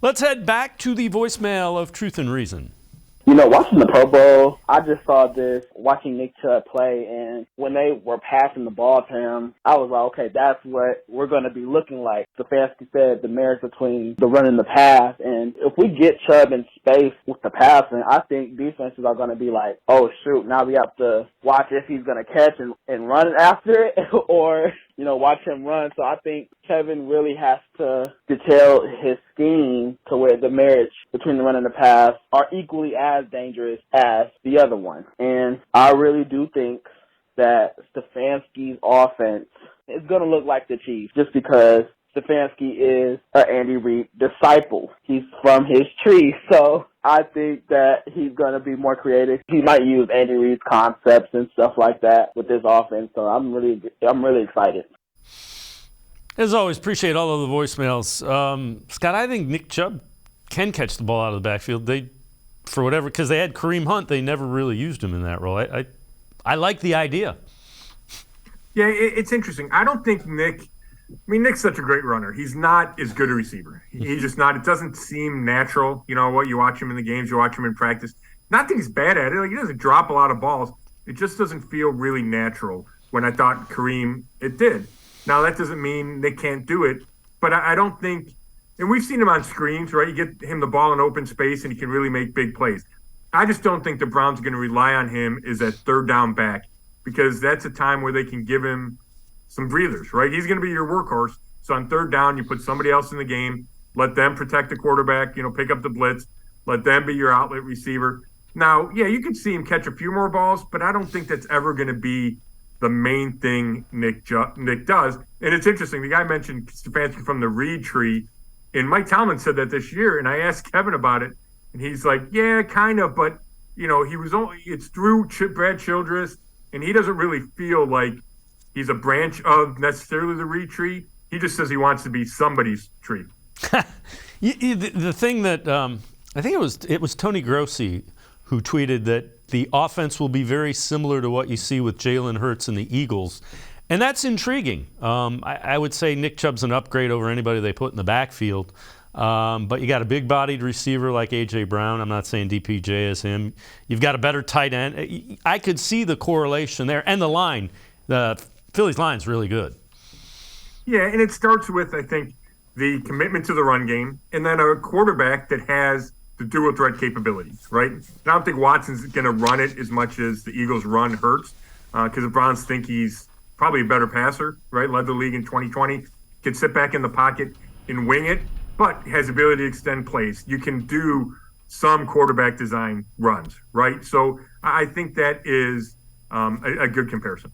Let's head back to the voicemail of Truth and Reason. You know, watching the Pro Bowl, I just saw this, watching Nick Chubb play, and when they were passing the ball to him, I was like, okay, that's what we're going to be looking like. Stefanski said the marriage between the run and the pass, and if we get Chubb in space with the passing, I think defenses are going to be like, oh, shoot, now we have to watch if he's going to catch and run after it, or, you know, watch him run. So I think Kevin really has to detail his scheme to where the marriage between the run and the pass are equally as dangerous as the other one. And I really do think that Stefanski's offense is going to look like the Chiefs just because Stefanski is an Andy Reid disciple. He's from his tree. So I think that he's going to be more creative. He might use Andy Reid's concepts and stuff like that with his offense. So I'm really excited. As always, appreciate all of the voicemails. Scott, I think Nick Chubb can catch the ball out of the backfield. Because they had Kareem Hunt, they never really used him in that role. I like the idea. Yeah, it's interesting. I don't think Nick's such a great runner. He's not as good a receiver. He's just not. It doesn't seem natural. You know what? You watch him in the games, you watch him in practice. Not that he's bad at it. Like, he doesn't drop a lot of balls. It just doesn't feel really natural when I thought Kareem, it did. Now, that doesn't mean Nick can't do it, but I don't think – and we've seen him on screens, right? You get him the ball in open space, and he can really make big plays. I just don't think the Browns are going to rely on him as that third down back because that's a time where they can give him some breathers, right? He's going to be your workhorse. So on third down, you put somebody else in the game, let them protect the quarterback, pick up the blitz, let them be your outlet receiver. Now, yeah, you could see him catch a few more balls, but I don't think that's ever going to be the main thing Nick does. And it's interesting. The guy mentioned Stefanski from the Reed tree, and Mike Tomlin said that this year, and I asked Kevin about it, and he's like, yeah, kind of, but, it's through Brad Childress, and he doesn't really feel like he's a branch of necessarily the Reed tree. He just says he wants to be somebody's tree. The thing that I think it was Tony Grossi who tweeted that the offense will be very similar to what you see with Jalen Hurts and the Eagles. And that's intriguing. I would say Nick Chubb's an upgrade over anybody they put in the backfield. But you got a big-bodied receiver like A.J. Brown. I'm not saying DPJ is him. You've got a better tight end. I could see the correlation there. And the line. The Phillies line's really good. Yeah, and it starts with, I think, the commitment to the run game and then a quarterback that has the dual threat capabilities, right? And I don't think Watson's going to run it as much as the Eagles run Hurts because the Browns think he's probably a better passer, right? Led the league in 2020. Can sit back in the pocket and wing it, but has the ability to extend plays. You can do some quarterback design runs, right? So I think that is a good comparison.